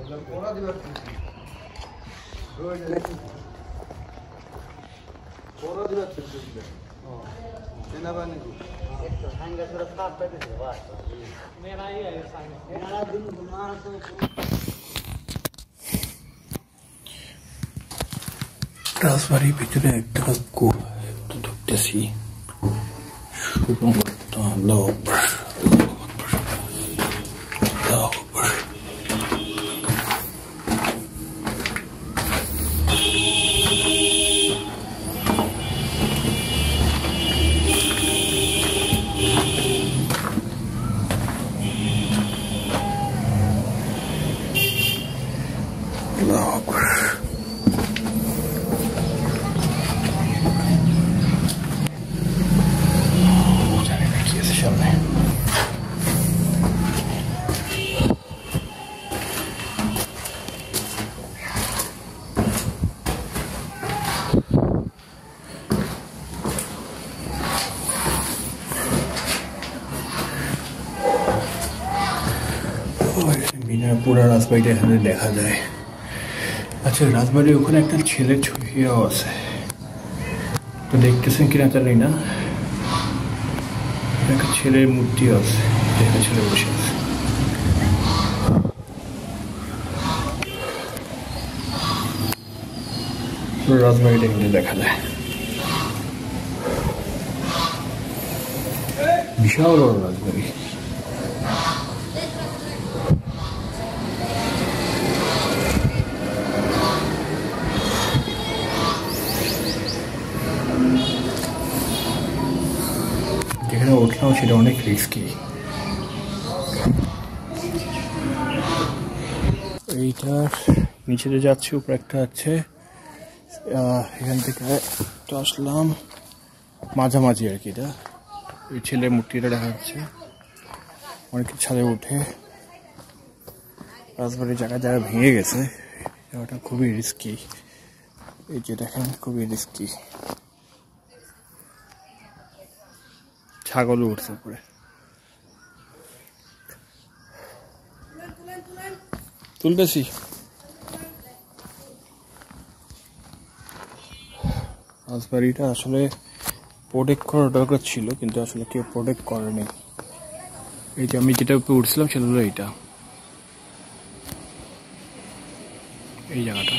রাজবাড়ির ভিতরে একটা গুহা ঢুকতেছি শুধুমাত্র আল্লাহু আকবার আল্লাহু আকবার আল্লাহু আকবার পুরা রাজবাড়িটা এখানে দেখা যায়। আচ্ছা, রাজবাড়ির ওখানে একটা ছেলের ছবিও আছে, তো দেখতেছেন কিনা জানি না। একটা ছেলের মূর্তি আছে, একটা ছেলে বসে আছে। রাজবাড়িটা এখানে দেখা যায়, বিশাল বড় রাজবাড়ি। যেখানে উঠলাম সেটা অনেক রিস্কি। এইটার নিচে যাচ্ছে, উপরে একটা আছে। এখান থেকে তো আসলাম মাঝামাঝি আর কি। এটা এই ছেলের মূর্তিটা দেখা যাচ্ছে। অনেক ছাদে উঠে রাজবাড়ির জায়গা জায়গা ভেঙে গেছে। এটা খুবই রিস্কি। এই যে দেখেন, খুবই রিস্কি। ছাগলও উঠছে উপরে। তুলতেছি। রাজবাড়িটা আসলে প্রোটেক্ট করা দরকার ছিল, কিন্তু আসলে কেউ প্রোটেক্ট করেনি। এই যে আমি যেটা উপরে উঠছিলাম সেটা হলো এইটা, এই জায়গাটা।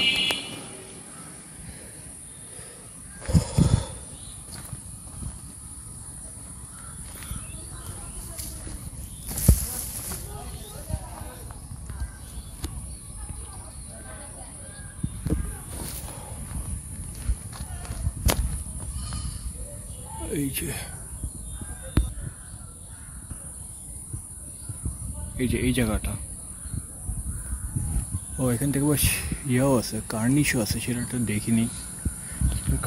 এই যে এই জায়গাটা। ও, এখান থেকে বেশ ইয়েও আছে, কার্নিশও আছে, সেটা তো দেখিনি।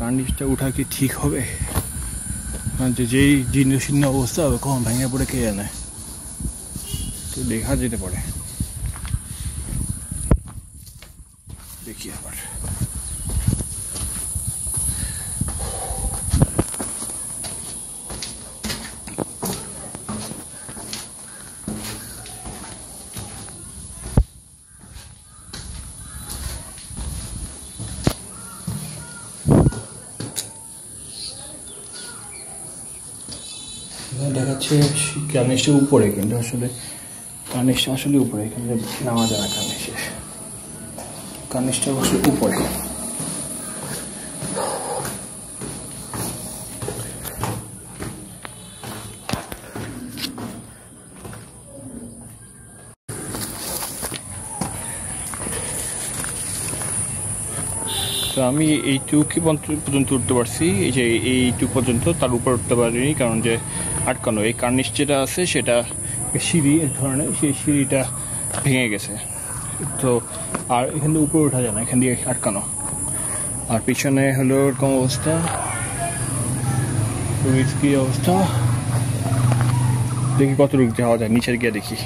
কার্নিশটা উঠা কি ঠিক হবে? যেই জীর্ণ অবস্থা হবে, কখন ভেঙে পড়ে কে জানে, তো দেখা যেতে পারে। দেখি আবার। দেখাচ্ছে কার্নিশটা উপরে, কিন্তু আসলে কার্নিশটা আসলে উপরে, এখানে নামা যায় না। কার্নিশটা অবশ্য উপরে। তো আমি এইটুকু পর্যন্ত উঠতে পারছি। এই যে এইটুকু পর্যন্ত, তার উপর উঠতে পারিনি, কারণ যে আটকানো। এই কার্নিশ যেটা আছে সেটা সিঁড়ি এক ধরনের, সেই সিঁড়িটা ভেঙে গেছে। তো আর এখান থেকে উপরে ওঠা যায় না, এখান দিয়ে আটকানো। আর পিছনে হলো এরকম অবস্থা, রিস্কি অবস্থা। দেখি কত দূর যাওয়া যায়, নিচের গিয়ে দেখি।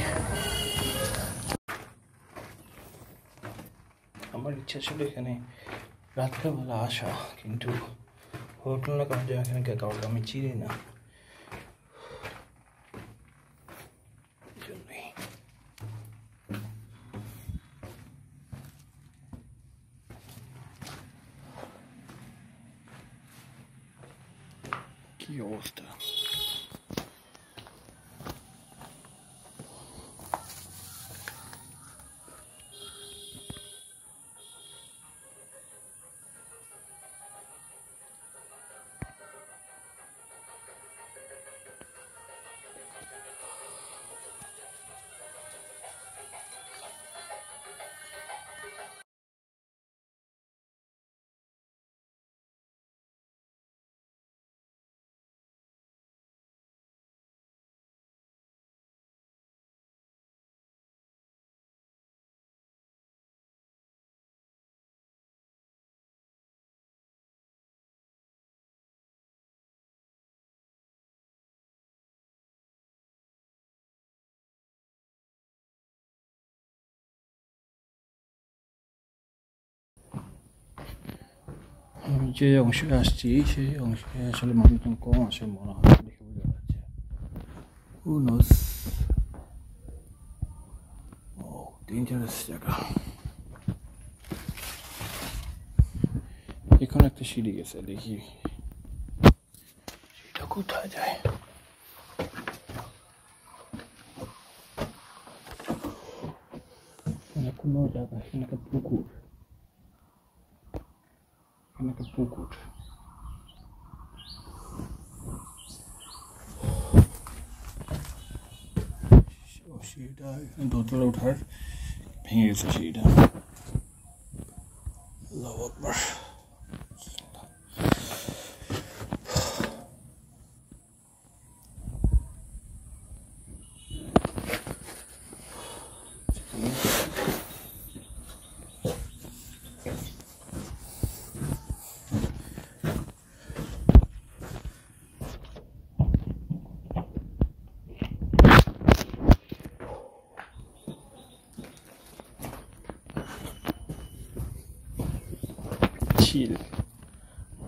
আমার ইচ্ছা ছিল এখানে রাত্রেবেলা আসা, কিন্তু হোটেল না, কারণ যে এখানে কাউকে আমি চিনি না। অবস্থা। আমি যে অংশে আসছি সেই অংশে আসলে মানুষজন কম আসে মনে হয়, দেখে বোঝা যাচ্ছে। Who knows? Oh, dangerous জায়গা। এখানে একটা সিঁড়ি গেছে, দেখি এটা কোথায় যায়। এখানে কোনো জায়গা, এখানে একটা পুকুর, এখানে একটা পুকুর। সিঁড়িটা এখানে দোতলা ওঠার ভেঙে গেছে সিঁড়িটা। আল্লাহু আকবার।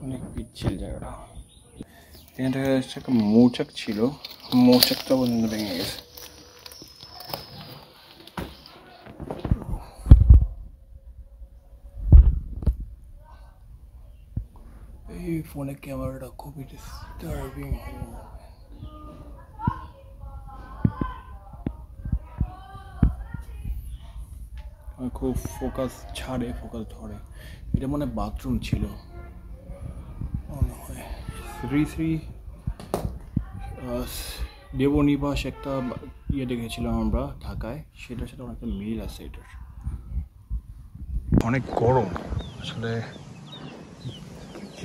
অনেক পিচ্ছিল জায়গাটা। এখানটা একটা মৌচাক ছিল, মৌচাকটা পর্যন্ত ভেঙে গেছে। এই ফোনে ক্যামেরাটা খুবই ডিস্টার্বিং। খুব ফোকাস ছাড়ে, ফোকাস ধরে। এটা মনে বাথরুম ছিল মনে হয়। শ্রী শ্রী দেবনিবাস একটা ইয়ে দেখেছিলাম আমরা ঢাকায়, সেটার সাথে অনেকটা মিল আছে এটার। অনেক গরম আসলে,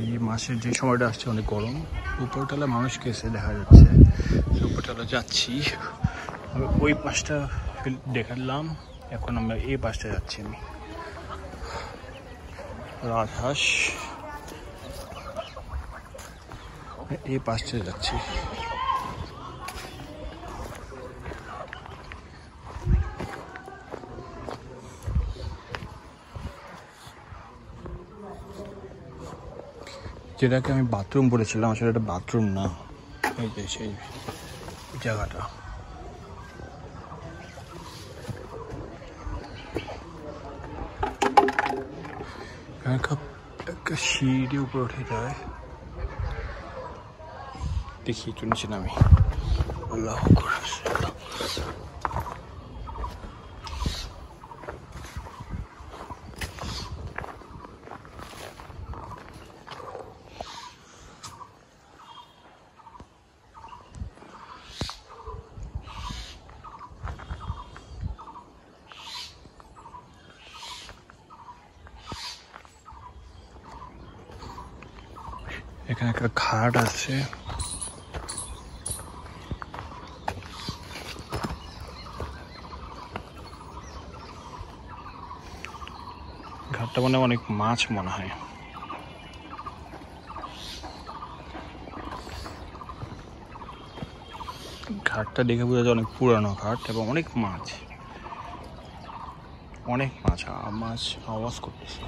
এই মাসের যে সময়টা আসছে অনেক গরম। উপরতলা মানুষ গেছে দেখা যাচ্ছে, উপরতলা যাচ্ছি। ওই পাশটা দেখালাম, এখন আমরা এই পাশটা যাচ্ছি। আমি রাজহাঁস এই পাশটা যাচ্ছি। যেটাকে আমি বাথরুম বলেছিলাম আসলে এটা বাথরুম না, এই যে সেই জায়গাটা। একটা সিঁড়ি উপরে উঠে যায়, দেখি একটু নিচে নামি। আল্লাহ এখানে একটা ঘাট আছে, ঘাটটা মানে অনেক মাছ মনে হয়। ঘাটটা দেখে বোঝা যায় অনেক পুরানো ঘাট এবং অনেক মাছ, অনেক মাছ। মাছ আওয়াজ করতেছে।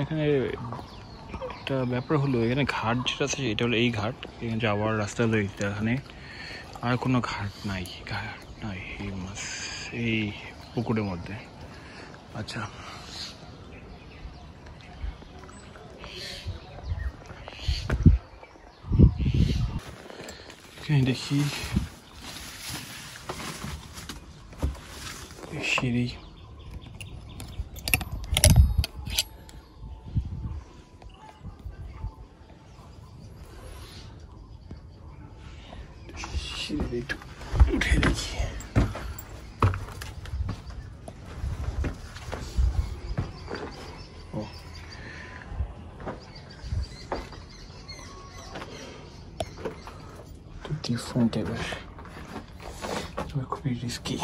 এখানে একটা ব্যাপার হলো, এখানে ঘাট যেটা আছে এটা হলো এই ঘাট, এখানে যাওয়ার রাস্তা হলো এইটা। এখানে আর কোনো ঘাট নাই, এই মাছ এই পুকুরের মধ্যে। আচ্ছা, দেখি সিঁড়ি, উঠে দেখি। ডিফারেন্ট টাইপের, তবে খুবই রিস্কি।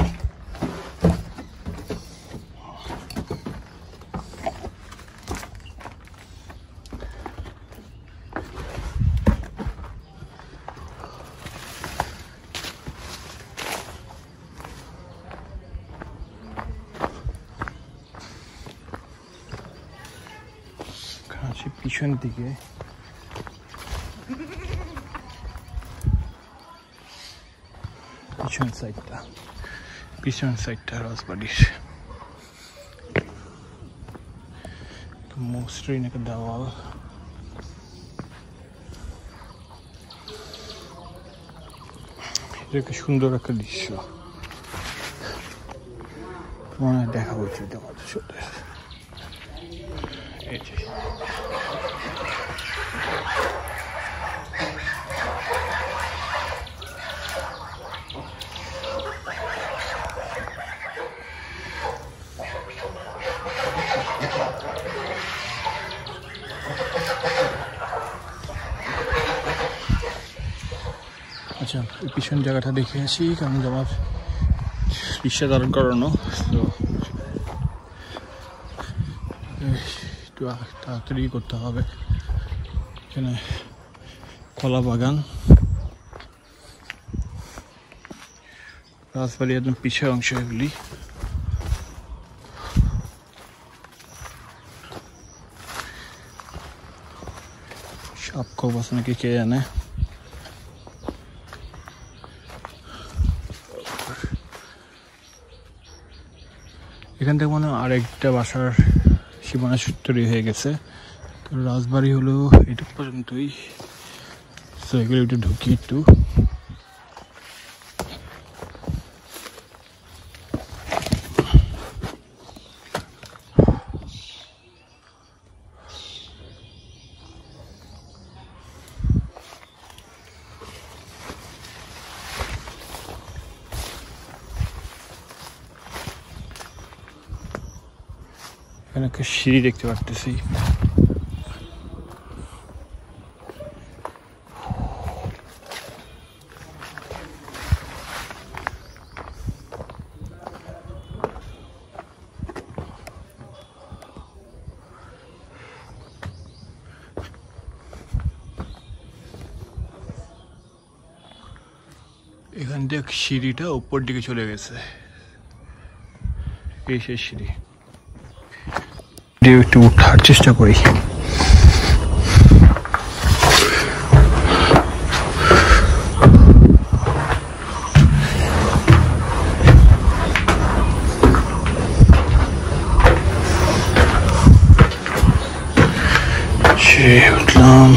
পিছন দিকে পিছন সাইডটা রাজবাড়ির মসৃণ একটা দেওয়াল, এটা একটা সুন্দর একটা দৃশ্য, মনে হয় দেখা উচিত আমাদের সাথে। এই যে আচ্ছা, এই পিছন জায়গাটা দেখে আসি, কারণ আমার রিক্সা দাঁড়ান করানো, তো একটু তাড়াতাড়ি করতে হবে। এখানে কলা বাগান, রাজবাড়ি একদম পিছের অংশ এগুলি। সাপ খোপ আছে নাকি কে জানে। এখান থেকে মনে হয় আরেকটা বাসার সীমানা তৈরি হয়ে গেছে। তো রাজবাড়ি হলো এটুকু পর্যন্তই, তো এগুলো একটু ঢুকি একটু। এখানে একটা সিঁড়ি দেখতে পারতেছি। এখান থেকে সিঁড়িটা উপর দিকে চলে গেছে, এই সেই সিঁড়ি। একটু উঠার চেষ্টা করি। উঠলাম,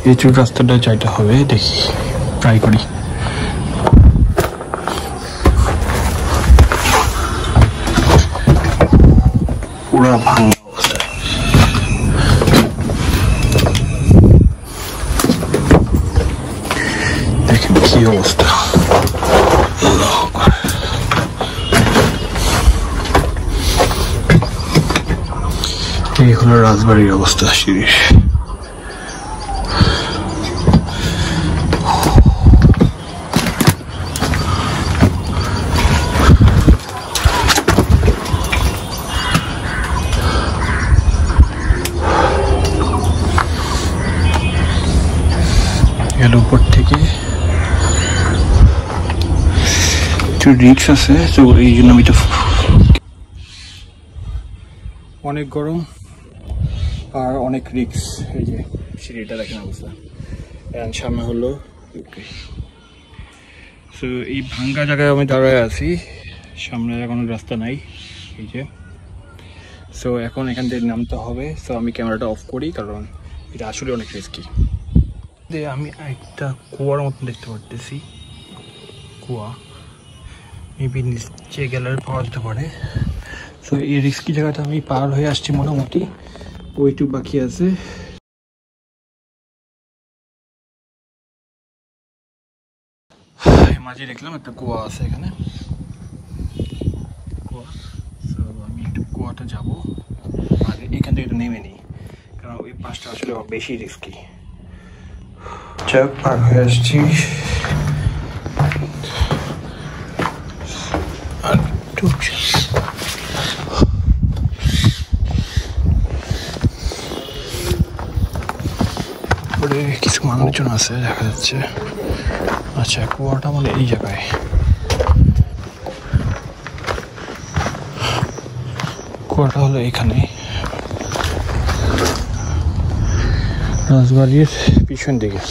এই চুল রাস্তাটা যাইতে হবে, দেখি ট্রাই করি। পুরা ভাঙা অবস্থায়, দেখেন কি অবস্থা। এই হলো রাজবাড়ির অবস্থা সিঁড়ির। এর উপর থেকে একটু রিক্স আছে, তো এই জন্য আমি তো অনেক গরম আর অনেক রিক্স। এই যে সিঁড়িটা দেখেন অবস্থা, সামনে হলো। তো এই ভাঙ্গা জায়গায় আমি দাঁড়ায় আছি, সামনে কোনো রাস্তা নাই এই যে। সো এখন এখান থেকে নামতে হবে। সো আমি ক্যামেরাটা অফ করি কারণ এটা আসলে অনেক রিস্কি। আমি একটা কুয়ার মতন দেখতে পারতেছি, কুয়া, মেবি নিচে গেলে পাওয়া যেতে পারে। সো এই রিস্কি জায়গাটা আমি পার হয়ে আসছি মোটামুটি, ওইটুকু বাকি আছে। মাঝে দেখলাম একটা কুয়া আছে এখানে, কুয়া। সো আমি একটু কুয়াটা যাবো, আগে এখান থেকে একটু নেমে নিই কারণ ওই পাশটা আসলে বেশি রিস্কি। পার হয়ে আসছি, কিছু মানুষজন আছে দেখা যাচ্ছে। আচ্ছা, কুয়াটা মানে এই জায়গায়, কুয়াটা হলো এখানে রাজবাড়ির পিছন দিকে।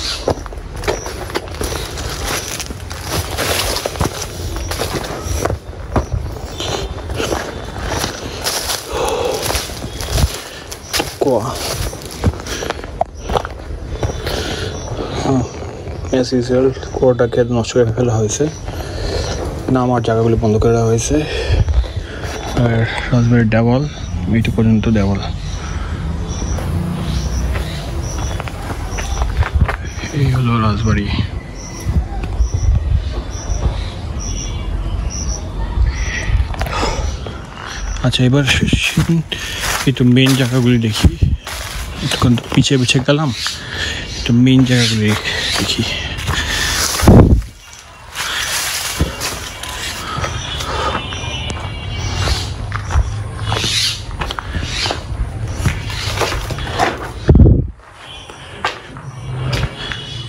কুয়া অ্যাজ ইউজুয়াল কুয়াটাকে নষ্ট করে ফেলা হয়েছে, নামার জায়গাগুলি বন্ধ করে দেওয়া হয়েছে। আর রাজবাড়ির দেওয়াল এইটু পর্যন্ত দেওয়াল। এই হলো রাজবাড়ি। আচ্ছা, এবার একটু মেন জায়গাগুলি দেখি। একটুক্ষণ পিছিয়ে পিছিয়ে গেলাম, একটু মেন জায়গাগুলি দেখি।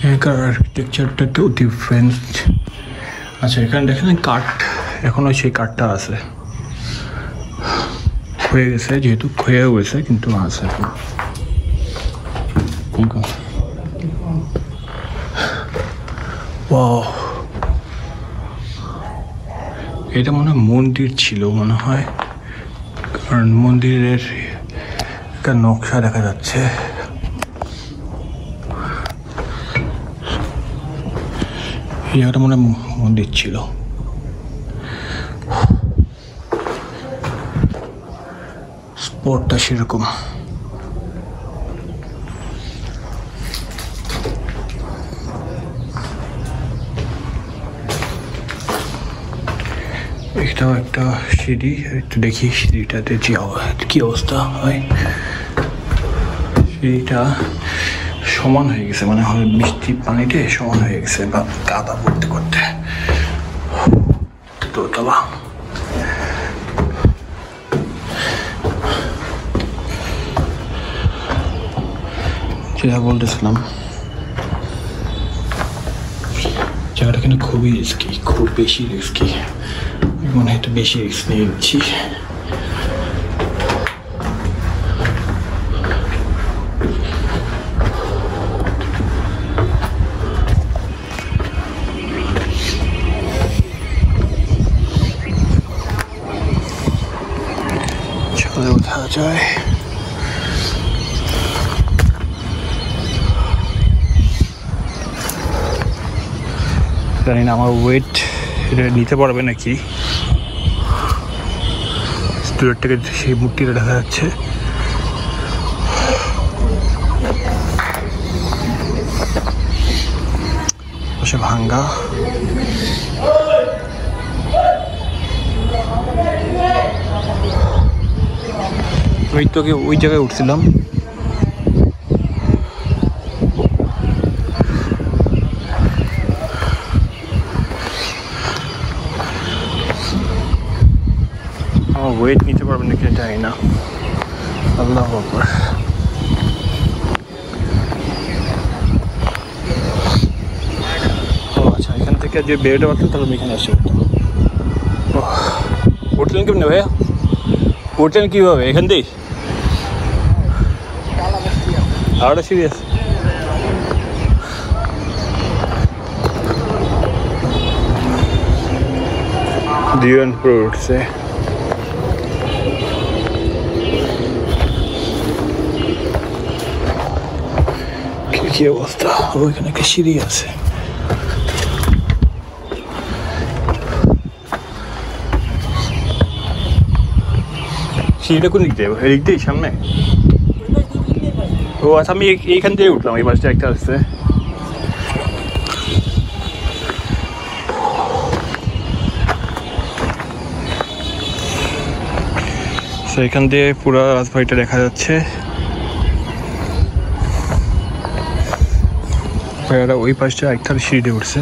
এখানকার আর্কিটেকচারটা কেউ ডিফারেন্ট। আচ্ছা, এখানে দেখেন কাঠ, এখনো সেই কাঠটা আছে, ক্ষয়ে গেছে, যেহেতু ক্ষয়ে গেছে কিন্তু আছে। এটা মনে হয় মন্দির ছিল মনে হয়, কারণ মন্দিরের একটা নকশা দেখা যাচ্ছে। এই জায়গাটা মনে হয় মন্দির ছিল। স্পটটা সেরকম। এটাও একটা সিঁড়ি, একটু দেখি সিঁড়িটাতে কি অবস্থা হয়। সিঁড়িটা সমান হয়ে গেছে, মানে হয় বৃষ্টির পানিতে সমান হয়ে গেছে বা কাদা করতে করতে। দোতলা, যেটা বলতেছিলাম, জায়গাটা কিন্তু খুবই রিস্কি, খুব বেশি রিস্কি। মনে হয় একটু বেশি রিস্ক নিয়ে নিচ্ছি। চলে ওঠা যায়। জানি না আমার ওয়েট এটা নিতে পারবে নাকি। দূরের থেকে সেই মূর্তিটা দেখা যাচ্ছে। বসে ভাঙ্গা। আমি তোকে ওই জায়গায় উঠছিলাম, আমার ওয়েট নিতে পারবেন নাকি জানি না। আল্লাহ আকবার। আচ্ছা, এখান থেকে যে বেরোতে পারতাম তাহলে আমি এখানে আসতে পারতাম। উঠলেন কেমনি ভাইয়া? উঠলেন কীভাবে এখান থেকে? আরটা সিরিয়াস। দিগন্তপুর উঠছে। কি অবস্থা, ওইখানে একটা সিঁড়ি আছে। সিঁড়িটা কোন দিক দিয়ে? এদিক দিয়ে সামনে? ও আচ্ছা, আমি এইখান দিয়ে উঠলাম, এই বাসটা একটা আসছে। এখান দিয়ে পুরো রাজবাড়িটা দেখা যাচ্ছে। ভাইয়ারা ওই পাশটা একটা সিঁড়ি উঠছে,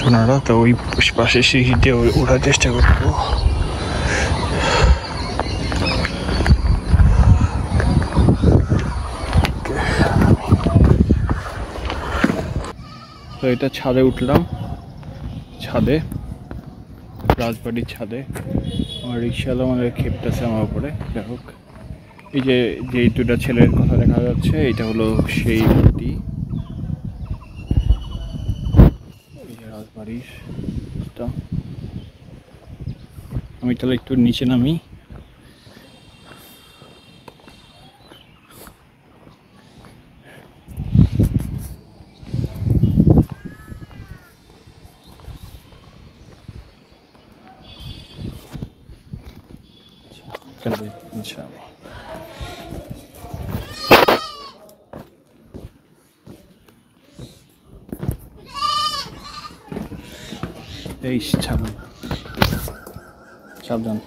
ওনারা তো ওই পাশে সিঁড়ি দিয়ে ওঠার চেষ্টা করবো। তো এটা ছাদে উঠলাম, ছাদে, রাজবাড়ির ছাদে। আমার রিক্সাওয়ালা আমাদের খেপতেছে আমার উপরে। যাই হোক, এই যে দুটা ছেলের কথা দেখা যাচ্ছে, এটা হলো সেই মূর্তি। এই যে রাজবাড়ির, আমি তাহলে একটু নিচে নামি। এই সাবধান।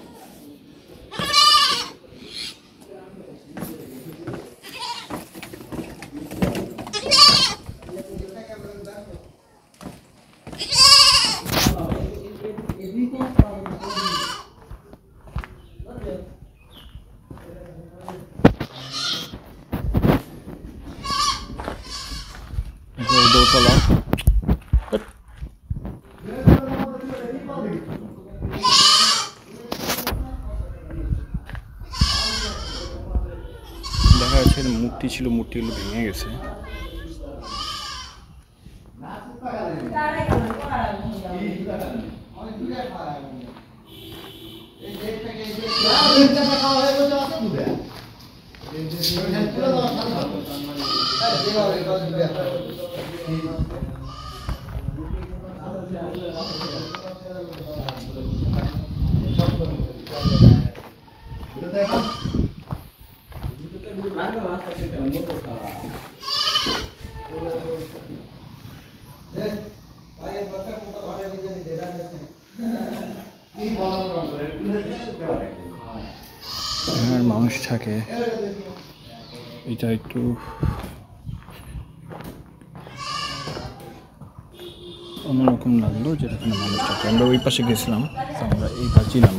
দোতলা, দেখা যাচ্ছে মূর্তি ছিল, মূর্তিগুলো ভেঙে গেছে। মানুষ থাকে, এটা একটু অন্যরকম লাগলো, যেখানে মানুষ থাকে। আমরা ওই পাশে গেছিলাম, তো আমরা এই পাশে ছিলাম।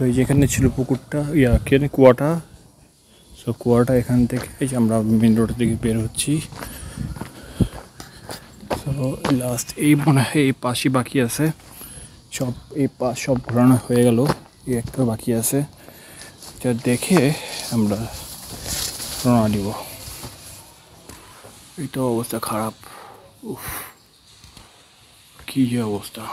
তো এই যেখানে ছিল পুকুরটা, কেন কুয়াটা, সো কুয়াটা এখান থেকে, এই যে আমরা মেন রোড থেকে বের হচ্ছি। তো লাস্ট এই মনে হয় এই পাশই বাকি আছে, সব এই পাশ সব ঘোরানো হয়ে গেল, এই একটা বাকি আছে, যা দেখে আমরা রওনা দিব। এই তো অবস্থা খারাপ, উফ কি যে অবস্থা।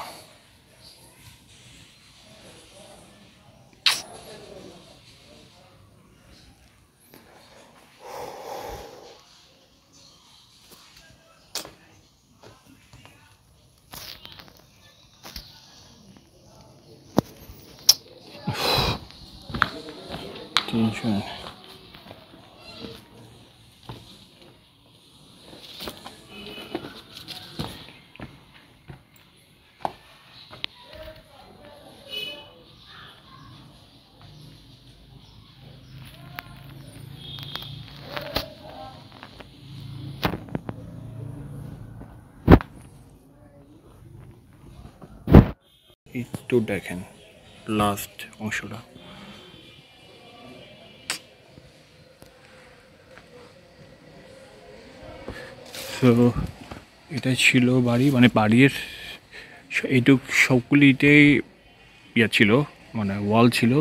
টেনশন। একটু দেখেন লাস্ট অংশটা। তো এটা ছিল বাড়ি, মানে বাড়ির এইটুক সবগুলিতেই ইয়া ছিল, মানে ওয়াল ছিল,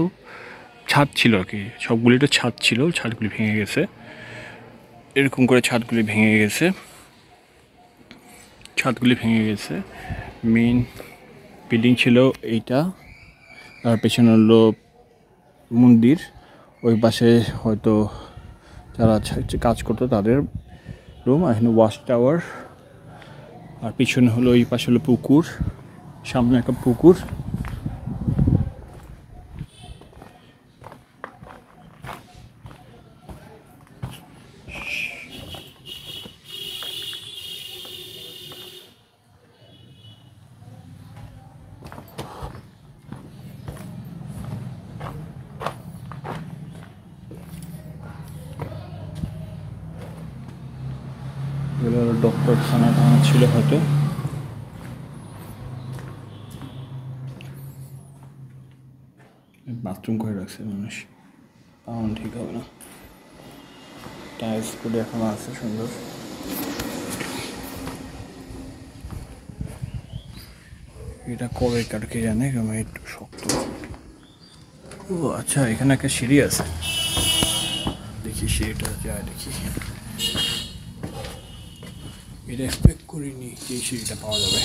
ছাদ ছিল আর কি, সবগুলিটা ছাদ ছিল, ছাদগুলি ভেঙে গেছে, এরকম করে ছাদগুলি ভেঙে গেছে, ছাদগুলি ভেঙে গেছে। মেইন বিল্ডিং ছিল এইটা, তার পেছনে হলো মন্দির, ওই পাশে হয়তো যারা কাজ করতো তাদের রুম, আর এখানে ওয়াচ টাওয়ার, আর পিছনে হলো এই পাশে হলো পুকুর, সামনে একটা পুকুর। এগুলো ডক্টর খানা টানা ছিল হয়তো। বাথরুম করে রাখছে মানুষ, পাওয়ানো ঠিক হবে না। টাইলস করে এখনো আছে সুন্দর। এটা কবে কাটকে জানে, কারণ একটু শক্ত। ও আচ্ছা, এখানে একটা সিঁড়ি আছে, দেখি সিঁড়িটা যায় দেখি। এটা এক্সপেক্ট করিনি যে এই সিঁড়িটা পাওয়া যাবে।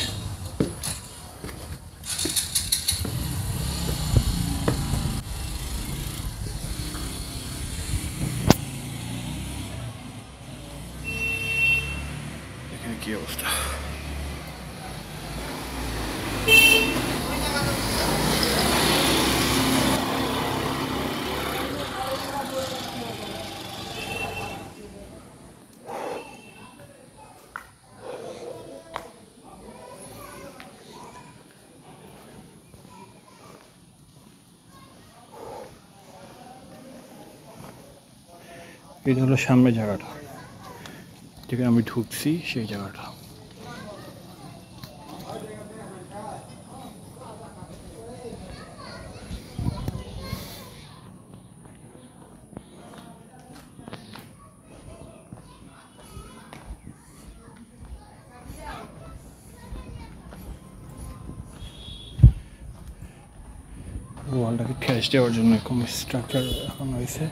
এখানে কি অবস্থা? এটা হলো সামনের জায়গাটা, যেখানে আমি ঢুকছি সেই জায়গাটা। ওয়ালটাকে ঠেস দেওয়ার জন্য এরকম স্ট্রাকচার এখন হয়েছে,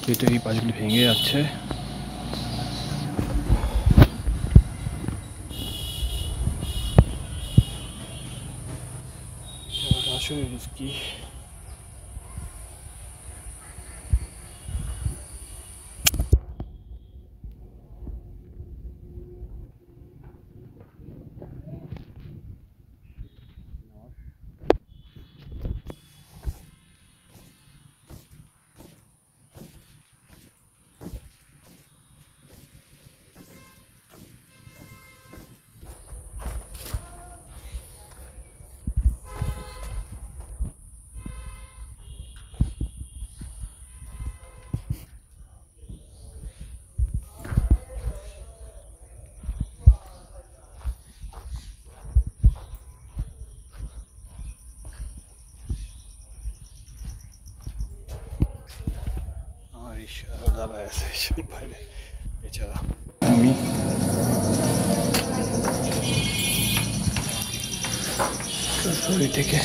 যেটা এই পাশগুলি ভেঙে যাচ্ছে। আসলে কি দাঁড়ায় আছে বাইরে, এছাড়া আমি থেকে